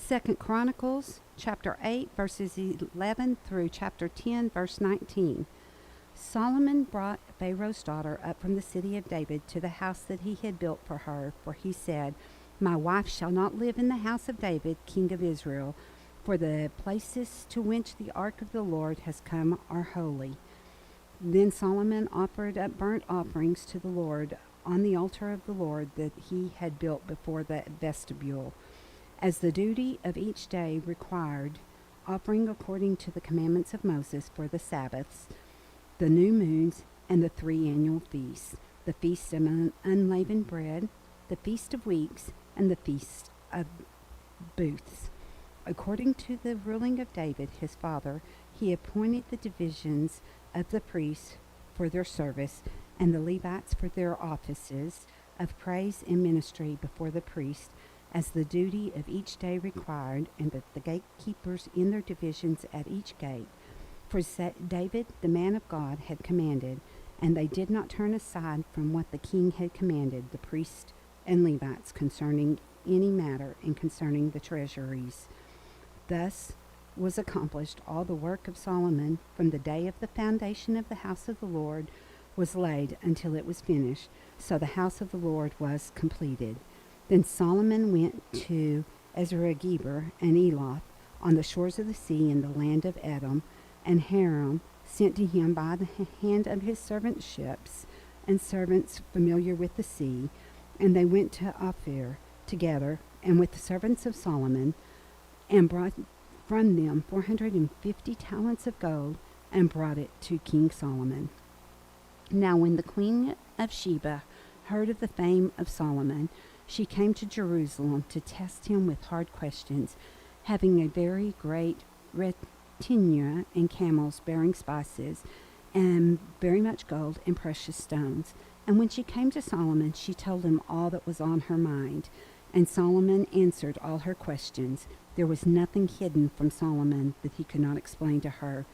Second Chronicles chapter 8 verses 11 through chapter 10 verse 19. Solomon brought Pharaoh's daughter up from the city of David to the house that he had built for her, for he said, "My wife shall not live in the house of David, king of Israel, for the places to which the ark of the Lord has come are holy." Then Solomon offered up burnt offerings to the Lord on the altar of the Lord that he had built before the vestibule, as the duty of each day required, offering according to the commandments of Moses for the Sabbaths, the new moons, and the 3 annual feasts, the feast of unleavened bread, the feast of weeks, and the feast of booths. According to the ruling of David his father, he appointed the divisions of the priests for their service, and the Levites for their offices of praise and ministry before the priest, as the duty of each day required, and that the gatekeepers in their divisions at each gate. For David, the man of God, had commanded, and they did not turn aside from what the king had commanded, the priests and Levites, concerning any matter and concerning the treasuries. Thus was accomplished all the work of Solomon from the day of the foundation of the house of the Lord was laid until it was finished, so the house of the Lord was completed. Then Solomon went to Ezra-Geber and Eloth on the shores of the sea in the land of Edom, and Hiram sent to him by the hand of his servant ships and servants familiar with the sea, and they went to Ophir together and with the servants of Solomon, and brought from them 450 talents of gold, and brought it to King Solomon. Now when the queen of Sheba heard of the fame of Solomon, she came to Jerusalem to test him with hard questions, having a very great retinue and camels bearing spices, and very much gold and precious stones. And when she came to Solomon, she told him all that was on her mind. And Solomon answered all her questions. There was nothing hidden from Solomon that he could not explain to her.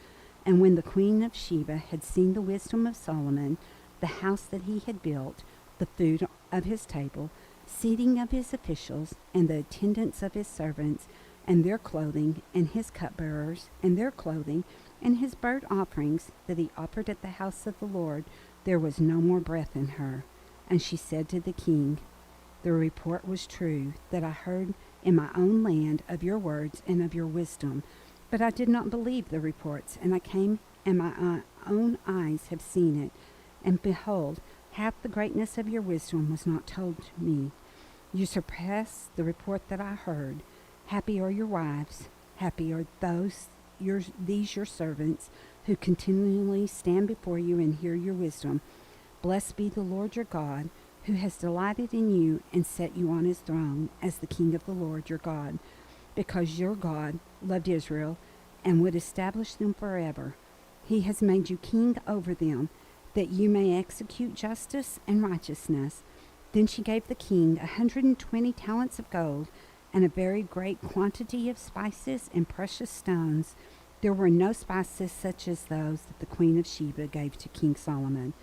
And when the queen of Sheba had seen the wisdom of Solomon, the house that he had built, the food of his table, seating of his officials, and the attendance of his servants, and their clothing, and his cupbearers, and their clothing, and his burnt offerings that he offered at the house of the Lord, there was no more breath in her. And she said to the king, "The report was true that I heard in my own land of your words and of your wisdom, but I did not believe the reports, and I came, and my own eyes have seen it. And behold, half the greatness of your wisdom was not told to me. You surpass the report that I heard. Happy are your wives, happy are these your servants, who continually stand before you and hear your wisdom. Blessed be the Lord your God, who has delighted in you and set you on his throne as the king of the Lord your God, because your God loved Israel and would establish them forever. He has made you king over them, that you may execute justice and righteousness." Then she gave the king 120 talents of gold, and a very great quantity of spices and precious stones. There were no spices such as those that the queen of Sheba gave to King Solomon.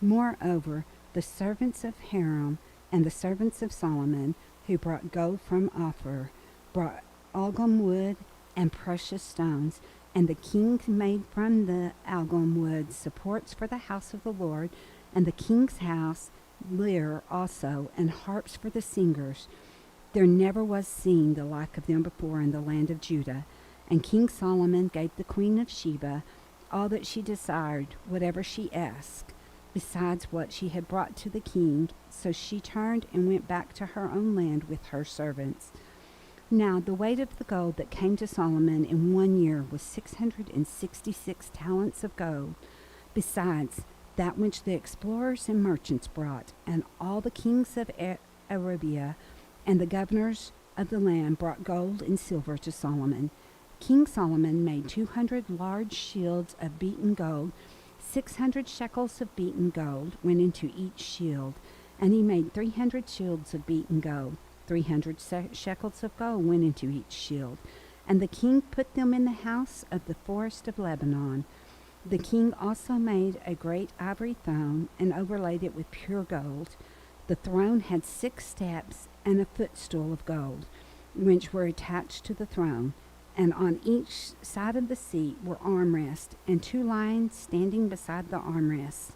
Moreover, the servants of Hiram and the servants of Solomon, who brought gold from Ophir, brought algum wood and precious stones, and the king made from the algum wood supports for the house of the Lord, and the king's house lyre also, and harps for the singers. There never was seen the like of them before in the land of Judah. And King Solomon gave the queen of Sheba all that she desired, whatever she asked, besides what she had brought to the king. So she turned and went back to her own land with her servants. Now the weight of the gold that came to Solomon in 1 year was 666 talents of gold, besides that which the explorers and merchants brought. And all the kings of Arabia and the governors of the land brought gold and silver to Solomon. King Solomon made 200 large shields of beaten gold. 600 shekels of beaten gold went into each shield, and he made 300 shields of beaten gold. 300 shekels of gold went into each shield, and the king put them in the house of the forest of Lebanon. The king also made a great ivory throne and overlaid it with pure gold. The throne had 6 steps and a footstool of gold. which were attached to the throne, and on each side of the seat were armrests, and 2 lions standing beside the armrests,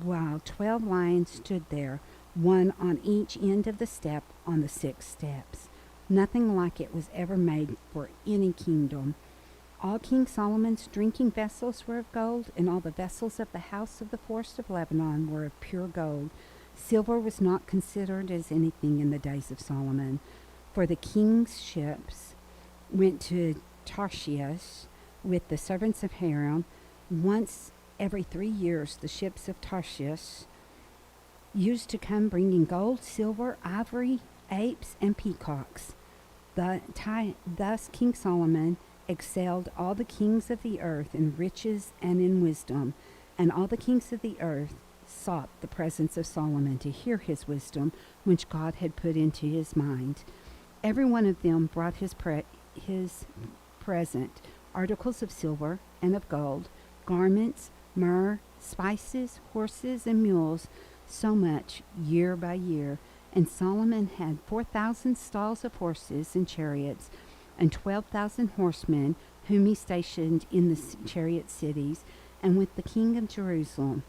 while 12 lions stood there, one on each end of the step on the 6 steps. Nothing like it was ever made for any kingdom. All King Solomon's drinking vessels were of gold, and all the vessels of the house of the forest of Lebanon were of pure gold. Silver was not considered as anything in the days of Solomon, for the king's ships went to Tarshish with the servants of Hiram. Once every 3 years the ships of Tarshish used to come bringing gold, silver, ivory, apes, and peacocks. Thus King Solomon excelled all the kings of the earth in riches and in wisdom, and all the kings of the earth sought the presence of Solomon to hear his wisdom, which God had put into his mind. Every one of them brought his present, articles of silver and of gold, garments, myrrh, spices, horses, and mules, so much year by year. And Solomon had 4,000 stalls of horses and chariots, and 12,000 horsemen, whom he stationed in the chariot cities, and with the king of Jerusalem.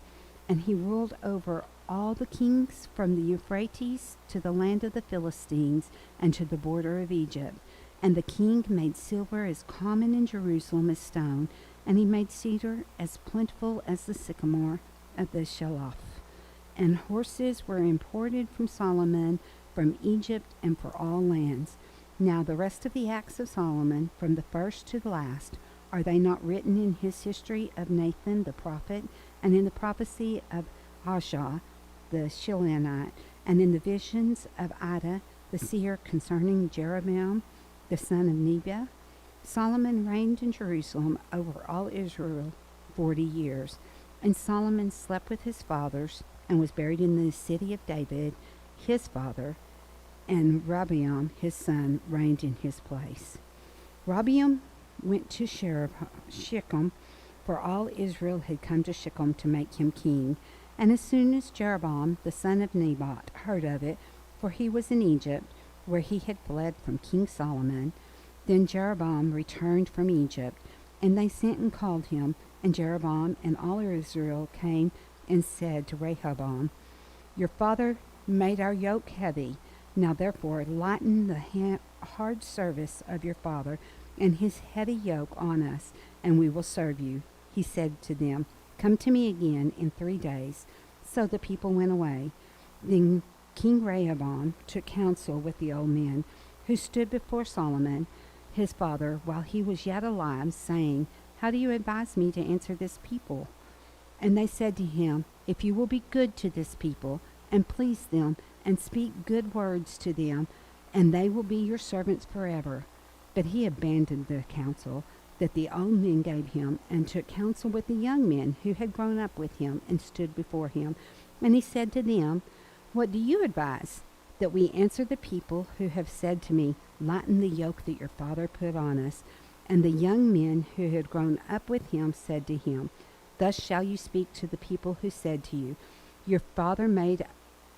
And he ruled over all the kings from the Euphrates to the land of the Philistines, and to the border of Egypt. And the king made silver as common in Jerusalem as stone, and he made cedar as plentiful as the sycamore of the Shelah. And horses were imported from Solomon, from Egypt, and for all lands. Now the rest of the acts of Solomon, from the first to the last, are they not written in his history of Nathan the prophet, and in the prophecy of Ahijah the Shilonite, and in the visions of Iddo the seer concerning Jeroboam the son of Nebiah? Solomon reigned in Jerusalem over all Israel 40 years. And Solomon slept with his fathers, and was buried in the city of David, his father, and Rehoboam, his son, reigned in his place. Rehoboam went to Shechem, for all Israel had come to Shechem to make him king. And as soon as Jeroboam, the son of Nebat, heard of it, for he was in Egypt, where he had fled from King Solomon, then Jeroboam returned from Egypt, and they sent and called him, and Jeroboam and all Israel came and said to Rehoboam, "Your father made our yoke heavy. Now therefore lighten the hard service of your father and his heavy yoke on us, and we will serve you." He said to them, "Come to me again in 3 days." So the people went away. Then King Rehoboam took counsel with the old men who stood before Solomon, his father, while he was yet alive, saying, "How do you advise me to answer this people?" And they said to him, "If you will be good to this people, and please them, and speak good words to them, and they will be your servants forever." But he abandoned the counsel that the old men gave him, and took counsel with the young men who had grown up with him, and stood before him. And he said to them, "What do you advise? That we answer the people who have said to me, 'Lighten the yoke that your father put on us.'" And the young men who had grown up with him said to him, "Thus shall you speak to the people who said to you, 'Your father made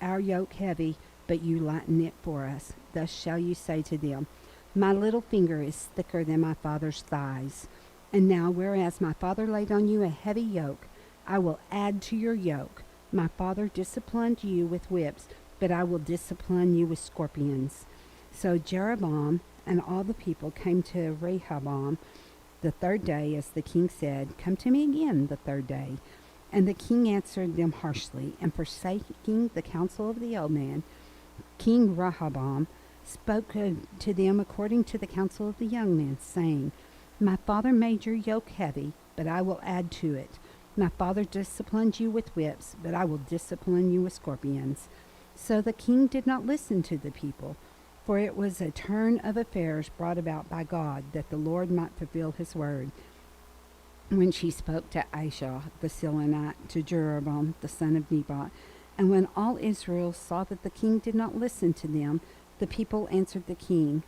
our yoke heavy, but you lighten it for us.' Thus shall you say to them, 'My little finger is thicker than my father's thighs. And now, whereas my father laid on you a heavy yoke, I will add to your yoke. My father disciplined you with whips, but I will discipline you with scorpions." So Jeroboam and all the people came to Rehoboam the 3rd day, as the king said, "Come to me again the 3rd day." And the king answered them harshly, and forsaking the counsel of the old man, King Rehoboam spoke to them according to the counsel of the young men, saying, "My father made your yoke heavy, but I will add to it. My father disciplined you with whips, but I will discipline you with scorpions." So the king did not listen to the people, for it was a turn of affairs brought about by God, that the Lord might fulfill his word, when she spoke to Ahijah the Shilonite, to Jeroboam the son of Nebat. And when all Israel saw that the king did not listen to them, the people answered the king,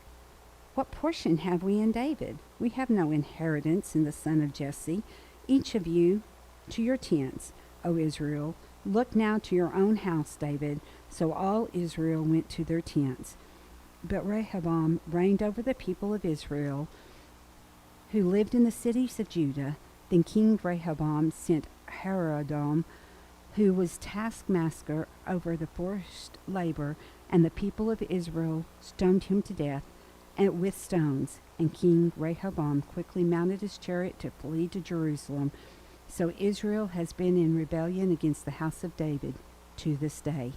"What portion have we in David? We have no inheritance in the son of Jesse. Each of you to your tents, O Israel. Look now to your own house, David." So all Israel went to their tents. But Rehoboam reigned over the people of Israel who lived in the cities of Judah. Then King Rehoboam sent Harodam, who was taskmaster over the forced labor, and the people of Israel stoned him to death and with stones. And King Rehoboam quickly mounted his chariot to flee to Jerusalem. So Israel has been in rebellion against the house of David to this day.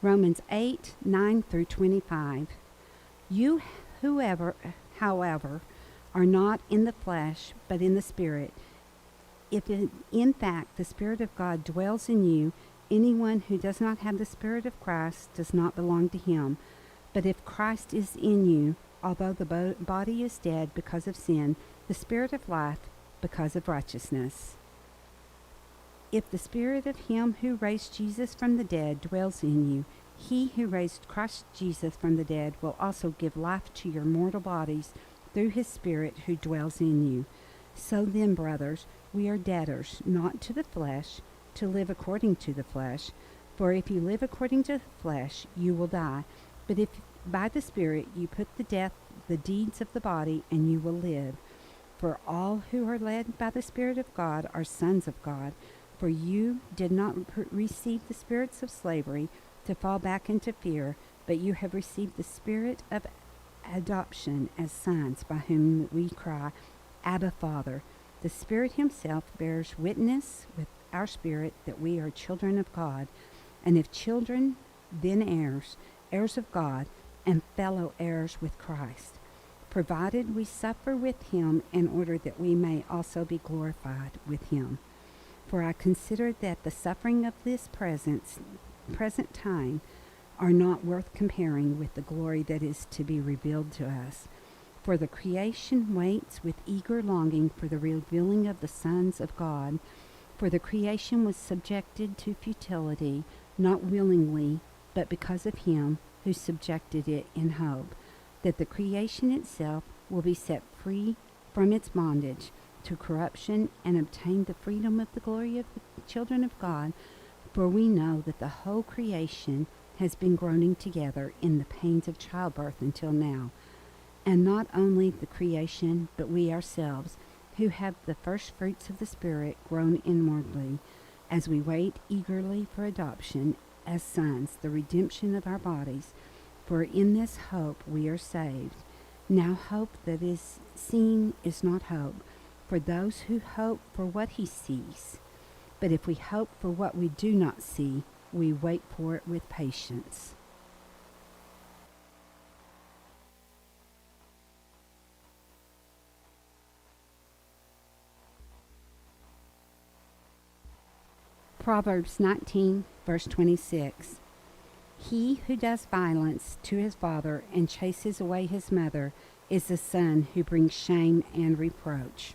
Romans 8:9 through 25. You, however, are not in the flesh, but in the Spirit. If in fact the Spirit of God dwells in you, anyone who does not have the Spirit of Christ does not belong to him. But if Christ is in you, although the body is dead because of sin, the Spirit of life because of righteousness. If the Spirit of him who raised Jesus from the dead dwells in you, he who raised Christ Jesus from the dead will also give life to your mortal bodies through his Spirit who dwells in you. So then, brothers, we are debtors, not to the flesh, to live according to the flesh. For if you live according to the flesh, you will die. But if by the Spirit you put to death the deeds of the body, and you will live. For all who are led by the Spirit of God are sons of God. For you did not receive the spirits of slavery to fall back into fear, but you have received the Spirit of adoption as sons, by whom we cry, Abba, Father. The Spirit himself bears witness with our spirit that we are children of God, and if children, then heirs, heirs of God, and fellow heirs with Christ, provided we suffer with him in order that we may also be glorified with him. For I consider that the suffering of this present time are not worth comparing with the glory that is to be revealed to us. For the creation waits with eager longing for the revealing of the sons of God. For the creation was subjected to futility, not willingly, but because of him who subjected it in hope, that the creation itself will be set free from its bondage to corruption and obtain the freedom of the glory of the children of God. For we know that the whole creation has been groaning together in the pains of childbirth until now. And not only the creation, but we ourselves, who have the first fruits of the Spirit, groan inwardly, as we wait eagerly for adoption as sons, the redemption of our bodies. For in this hope we are saved. Now hope that is seen is not hope, for those who hope for what he sees. But if we hope for what we do not see, we wait for it with patience. Proverbs 19, verse 26. He who does violence to his father and chases away his mother is the son who brings shame and reproach.